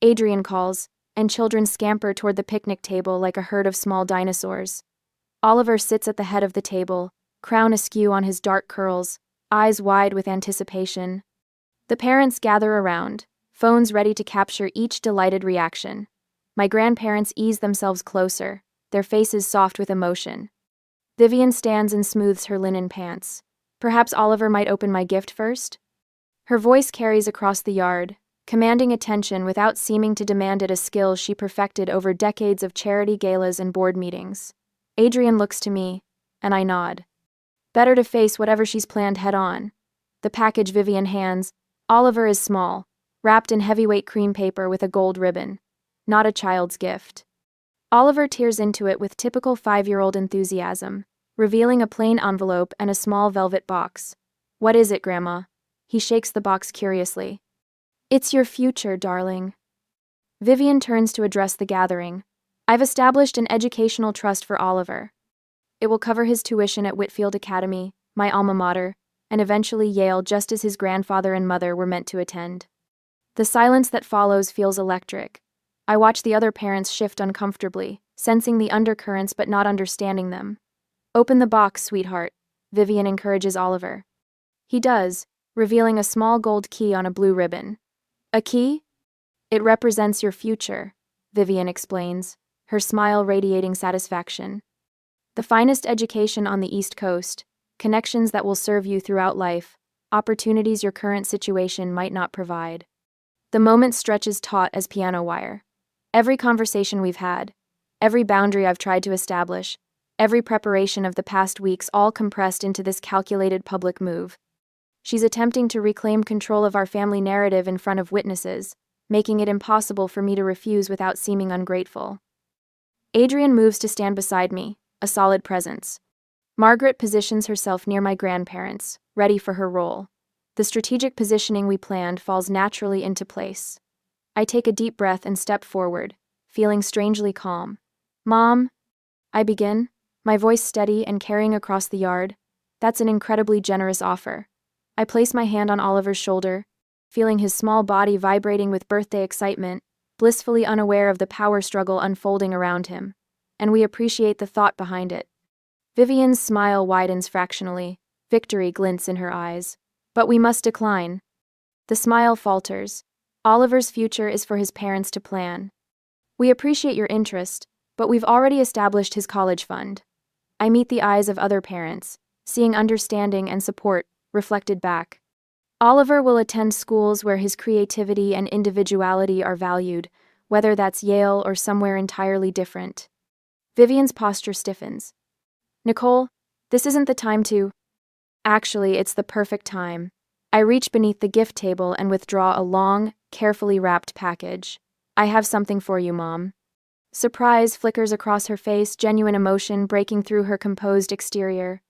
Adrian calls, and children scamper toward the picnic table like a herd of small dinosaurs. Oliver sits at the head of the table, crown askew on his dark curls, eyes wide with anticipation. The parents gather around, phones ready to capture each delighted reaction. My grandparents ease themselves closer, their faces soft with emotion. Vivian stands and smooths her linen pants. Perhaps Oliver might open my gift first? Her voice carries across the yard, commanding attention without seeming to demand it, a skill she perfected over decades of charity galas and board meetings. Adrian looks to me, and I nod. Better to face whatever she's planned head-on. The package Vivian hands, Oliver is small, wrapped in heavyweight cream paper with a gold ribbon. Not a child's gift. Oliver tears into it with typical 5-year-old enthusiasm, revealing a plain envelope and a small velvet box. What is it, Grandma? He shakes the box curiously. It's your future, darling. Vivian turns to address the gathering. I've established an educational trust for Oliver. It will cover his tuition at Whitfield Academy, my alma mater, and eventually Yale, just as his grandfather and mother were meant to attend. The silence that follows feels electric. I watch the other parents shift uncomfortably, sensing the undercurrents but not understanding them. Open the box, sweetheart, Vivian encourages Oliver. He does, revealing a small gold key on a blue ribbon. A key? It represents your future, Vivian explains, her smile radiating satisfaction. The finest education on the East Coast, connections that will serve you throughout life, opportunities your current situation might not provide. The moment stretches taut as piano wire. Every conversation we've had, every boundary I've tried to establish, every preparation of the past weeks all compressed into this calculated public move. She's attempting to reclaim control of our family narrative in front of witnesses, making it impossible for me to refuse without seeming ungrateful. Adrian moves to stand beside me, a solid presence. Margaret positions herself near my grandparents, ready for her role. The strategic positioning we planned falls naturally into place. I take a deep breath and step forward, feeling strangely calm. Mom, I begin, my voice steady and carrying across the yard. That's an incredibly generous offer. I place my hand on Oliver's shoulder, feeling his small body vibrating with birthday excitement, blissfully unaware of the power struggle unfolding around him. And we appreciate the thought behind it. Vivian's smile widens fractionally, victory glints in her eyes. But we must decline. The smile falters. Oliver's future is for his parents to plan. We appreciate your interest, but we've already established his college fund. I meet the eyes of other parents, seeing understanding and support reflected back. Oliver will attend schools where his creativity and individuality are valued, whether that's Yale or somewhere entirely different. Vivian's posture stiffens. Nicole, this isn't the time to... Actually, it's the perfect time. I reach beneath the gift table and withdraw a long, carefully wrapped package. I have something for you, Mom. Surprise flickers across her face, genuine emotion breaking through her composed exterior.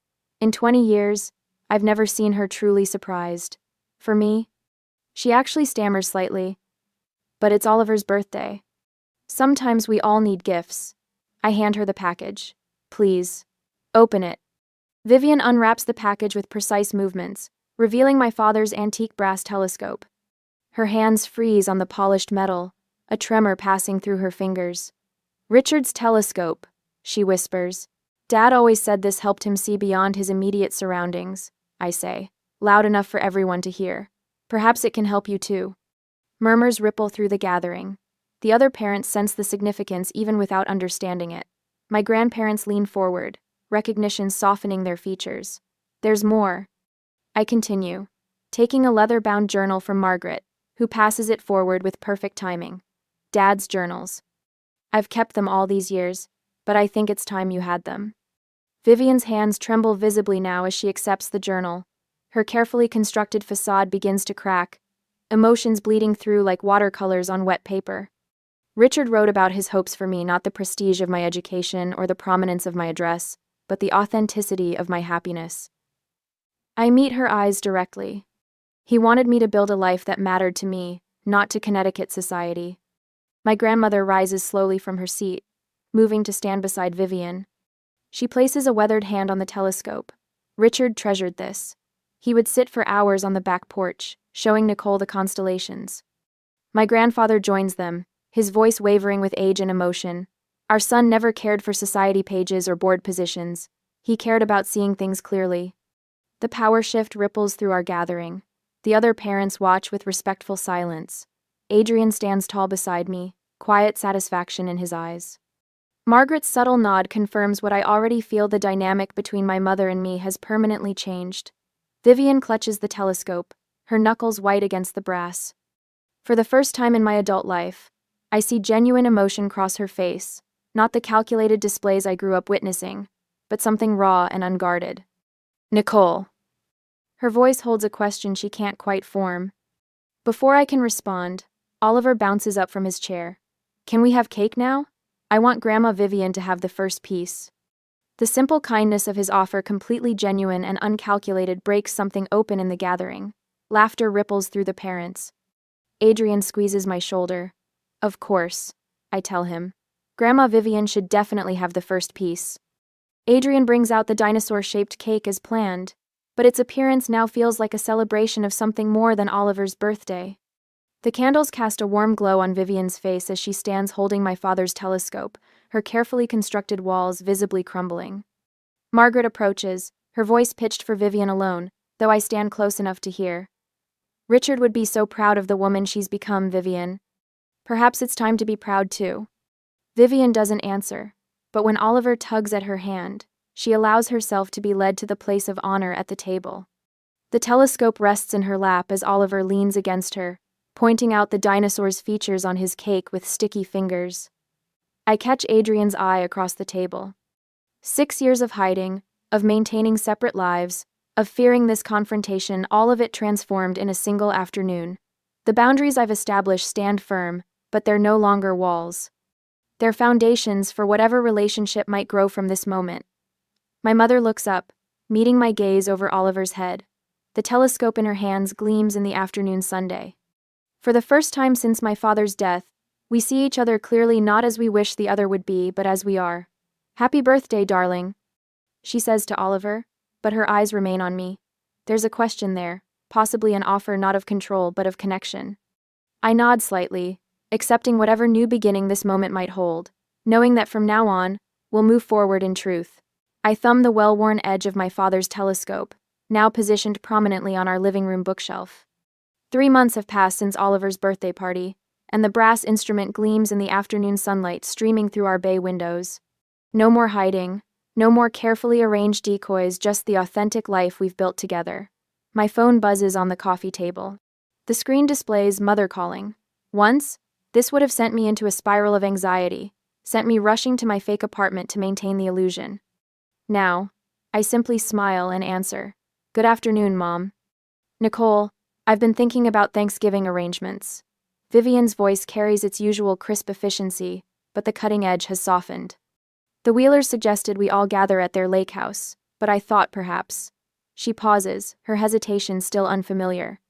In 20 years, I've never seen her truly surprised. For me? She actually stammers slightly. But it's Oliver's birthday. Sometimes we all need gifts. I hand her the package. Please. Open it. Vivian unwraps the package with precise movements, revealing my father's antique brass telescope. Her hands freeze on the polished metal, a tremor passing through her fingers. Richard's telescope, she whispers. Dad always said this helped him see beyond his immediate surroundings, I say, loud enough for everyone to hear. Perhaps it can help you too. Murmurs ripple through the gathering. The other parents sense the significance even without understanding it. My grandparents lean forward, recognition softening their features. There's more. I continue, taking a leather-bound journal from Margaret, who passes it forward with perfect timing. Dad's journals. I've kept them all these years, but I think it's time you had them. Vivian's hands tremble visibly now as she accepts the journal. Her carefully constructed facade begins to crack, emotions bleeding through like watercolors on wet paper. Richard wrote about his hopes for me, not the prestige of my education or the prominence of my address, but the authenticity of my happiness. I meet her eyes directly. He wanted me to build a life that mattered to me, not to Connecticut society. My grandmother rises slowly from her seat, moving to stand beside Vivian. She places a weathered hand on the telescope. Richard treasured this. He would sit for hours on the back porch, showing Nicole the constellations. My grandfather joins them, his voice wavering with age and emotion. Our son never cared for society pages or board positions. He cared about seeing things clearly. The power shift ripples through our gathering. The other parents watch with respectful silence. Adrian stands tall beside me, quiet satisfaction in his eyes. Margaret's subtle nod confirms what I already feel: the dynamic between my mother and me has permanently changed. Vivian clutches the telescope, her knuckles white against the brass. For the first time in my adult life, I see genuine emotion cross her face. Not the calculated displays I grew up witnessing, but something raw and unguarded. Nicole. Her voice holds a question she can't quite form. Before I can respond, Oliver bounces up from his chair. Can we have cake now? I want Grandma Vivian to have the first piece. The simple kindness of his offer, completely genuine and uncalculated, breaks something open in the gathering. Laughter ripples through the parents. Adrian squeezes my shoulder. Of course, I tell him. Grandma Vivian should definitely have the first piece. Adrian brings out the dinosaur-shaped cake as planned, but its appearance now feels like a celebration of something more than Oliver's birthday. The candles cast a warm glow on Vivian's face as she stands holding my father's telescope, her carefully constructed walls visibly crumbling. Margaret approaches, her voice pitched for Vivian alone, though I stand close enough to hear. Richard would be so proud of the woman she's become, Vivian. Perhaps it's time to be proud too. Vivian doesn't answer, but when Oliver tugs at her hand, she allows herself to be led to the place of honor at the table. The telescope rests in her lap as Oliver leans against her, pointing out the dinosaur's features on his cake with sticky fingers. I catch Adrian's eye across the table. 6 years of hiding, of maintaining separate lives, of fearing this confrontation, all of it transformed in a single afternoon. The boundaries I've established stand firm, but they're no longer walls. They're foundations for whatever relationship might grow from this moment. My mother looks up, meeting my gaze over Oliver's head. The telescope in her hands gleams in the afternoon sunday. For the first time since my father's death, we see each other clearly, not as we wish the other would be, but as we are. "Happy birthday, darling," she says to Oliver, but her eyes remain on me. There's a question there, possibly an offer not of control but of connection. I nod slightly, accepting whatever new beginning this moment might hold, knowing that from now on, we'll move forward in truth. I thumb the well-worn edge of my father's telescope, now positioned prominently on our living room bookshelf. 3 months have passed since Oliver's birthday party, and the brass instrument gleams in the afternoon sunlight streaming through our bay windows. No more hiding, no more carefully arranged decoys, just the authentic life we've built together. My phone buzzes on the coffee table. The screen displays "Mother calling." Once, this would have sent me into a spiral of anxiety, sent me rushing to my fake apartment to maintain the illusion. Now, I simply smile and answer, "Good afternoon, Mom." "Nicole, I've been thinking about Thanksgiving arrangements." Vivian's voice carries its usual crisp efficiency, but the cutting edge has softened. "The Wheelers suggested we all gather at their lake house, but I thought perhaps..." She pauses, her hesitation still unfamiliar.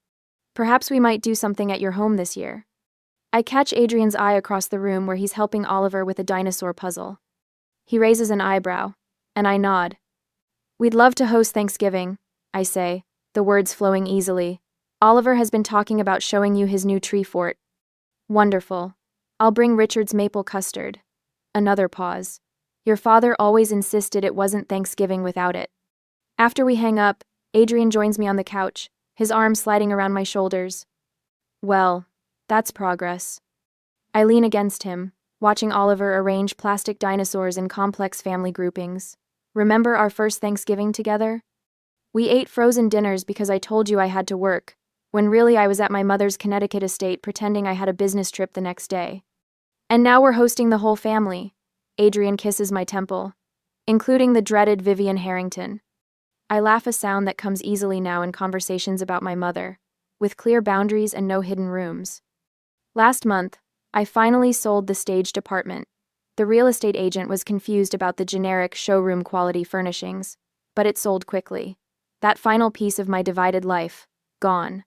"Perhaps we might do something at your home this year." I catch Adrian's eye across the room where he's helping Oliver with a dinosaur puzzle. He raises an eyebrow, and I nod. "We'd love to host Thanksgiving," I say, the words flowing easily. "Oliver has been talking about showing you his new tree fort." "Wonderful. I'll bring Richard's maple custard." Another pause. "Your father always insisted it wasn't Thanksgiving without it." After we hang up, Adrian joins me on the couch, his arm sliding around my shoulders. "Well, that's progress." I lean against him, watching Oliver arrange plastic dinosaurs in complex family groupings. "Remember our first Thanksgiving together? We ate frozen dinners because I told you I had to work, when really I was at my mother's Connecticut estate pretending I had a business trip the next day. And now we're hosting the whole family." Adrian kisses my temple, "including the dreaded Vivian Harrington." I laugh, a sound that comes easily now in conversations about my mother, with clear boundaries and no hidden rooms. Last month, I finally sold the staged apartment. The real estate agent was confused about the generic showroom quality furnishings, but it sold quickly. That final piece of my divided life, gone.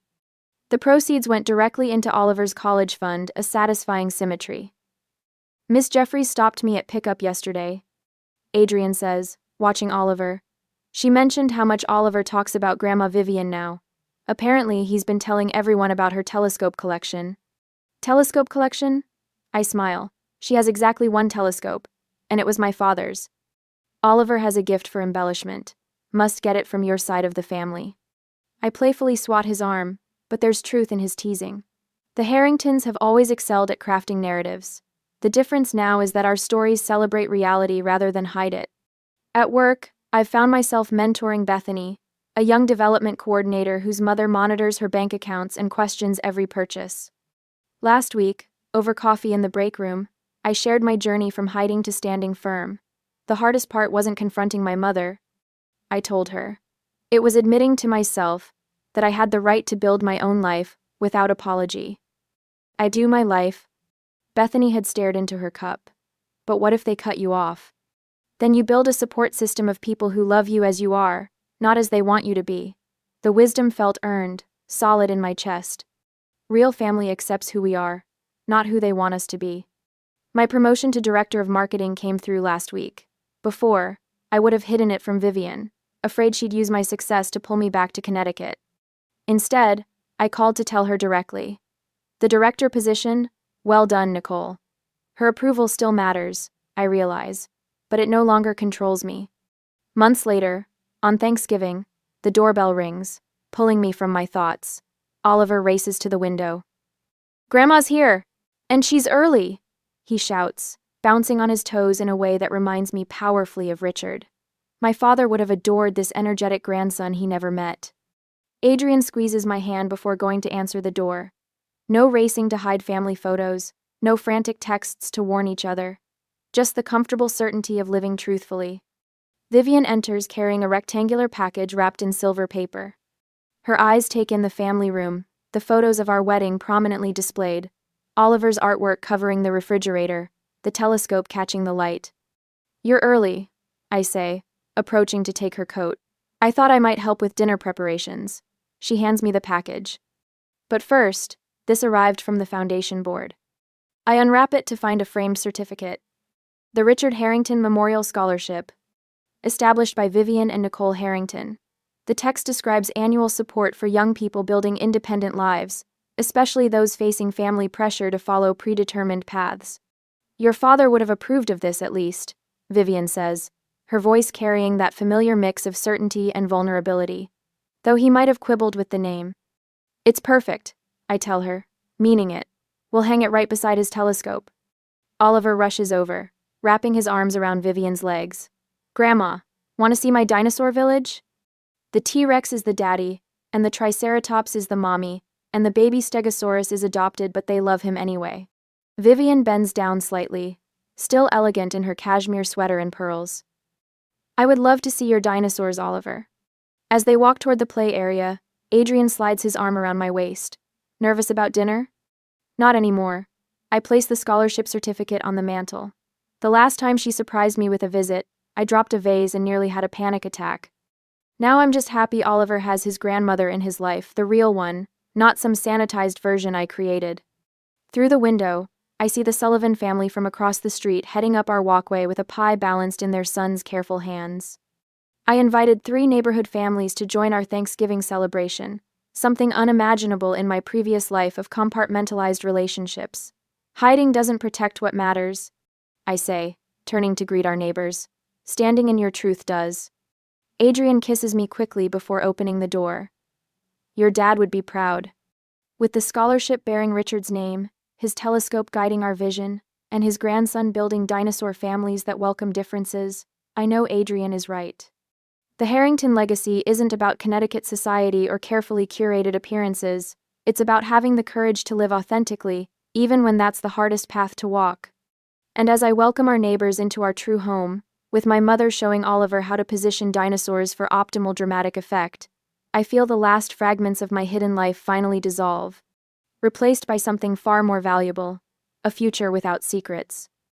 The proceeds went directly into Oliver's college fund, a satisfying symmetry. "Miss Jeffries stopped me at pickup yesterday," Adrian says, watching Oliver. "She mentioned how much Oliver talks about Grandma Vivian now. Apparently, he's been telling everyone about her telescope collection." "Telescope collection?" I smile. "She has exactly one telescope, and it was my father's." "Oliver has a gift for embellishment. Must get it from your side of the family." I playfully swat his arm, but there's truth in his teasing. The Harringtons have always excelled at crafting narratives. The difference now is that our stories celebrate reality rather than hide it. At work, I've found myself mentoring Bethany, a young development coordinator whose mother monitors her bank accounts and questions every purchase. Last week, over coffee in the break room, I shared my journey from hiding to standing firm. The hardest part wasn't confronting my mother, I told her. It was admitting to myself that I had the right to build my own life without apology. "I do my life." Bethany had stared into her cup. "But what if they cut you off?" "Then you build a support system of people who love you as you are, not as they want you to be." The wisdom felt earned, solid in my chest. Real family accepts who we are. not who they want us to be. My promotion to director of marketing came through last week. Before, I would have hidden it from Vivian, afraid she'd use my success to pull me back to Connecticut. Instead, I called to tell her directly. The director position? Well done, Nicole. Her approval still matters, I realize, but it no longer controls me. Months later, on Thanksgiving, the doorbell rings, pulling me from my thoughts. Oliver races to the window. "Grandma's here! And she's early!" he shouts, bouncing on his toes in a way that reminds me powerfully of Richard. My father would have adored this energetic grandson he never met. Adrian squeezes my hand before going to answer the door. No racing to hide family photos, no frantic texts to warn each other. Just the comfortable certainty of living truthfully. Vivian enters carrying a rectangular package wrapped in silver paper. Her eyes take in the family room, the photos of our wedding prominently displayed, Oliver's artwork covering the refrigerator, the telescope catching the light. "You're early," I say, approaching to take her coat. "I thought I might help with dinner preparations." She hands me the package. But first, this arrived from the foundation board. I unwrap it to find a framed certificate. The Richard Harrington Memorial Scholarship, established by Vivian and Nicole Harrington. The text describes annual support for young people building independent lives, especially those facing family pressure to follow predetermined paths. "Your father would have approved of this at least," Vivian says, her voice carrying that familiar mix of certainty and vulnerability, though he might have quibbled with the name. "It's perfect," I tell her, meaning it. "We'll hang it right beside his telescope." Oliver rushes over, wrapping his arms around Vivian's legs. "Grandma, want to see my dinosaur village? The T-Rex is the daddy, and the Triceratops is the mommy, and the baby Stegosaurus is adopted but they love him anyway." Vivian bends down slightly, still elegant in her cashmere sweater and pearls. "I would love to see your dinosaurs, Oliver." As they walk toward the play area, Adrian slides his arm around my waist. "Nervous about dinner?" "Not anymore." I place the scholarship certificate on the mantel. The last time she surprised me with a visit, I dropped a vase and nearly had a panic attack. Now I'm just happy Oliver has his grandmother in his life, the real one, not some sanitized version I created. Through the window, I see the Sullivan family from across the street heading up our walkway with a pie balanced in their son's careful hands. I invited 3 neighborhood families to join our Thanksgiving celebration, something unimaginable in my previous life of compartmentalized relationships. "Hiding doesn't protect what matters," I say, turning to greet our neighbors. "Standing in your truth does." Adrian kisses me quickly before opening the door. "Your dad would be proud." With the scholarship bearing Richard's name, his telescope guiding our vision, and his grandson building dinosaur families that welcome differences, I know Adrian is right. The Harrington legacy isn't about Connecticut society or carefully curated appearances. It's about having the courage to live authentically, even when that's the hardest path to walk. And as I welcome our neighbors into our true home, with my mother showing Oliver how to position dinosaurs for optimal dramatic effect, I feel the last fragments of my hidden life finally dissolve, replaced by something far more valuable, a future without secrets.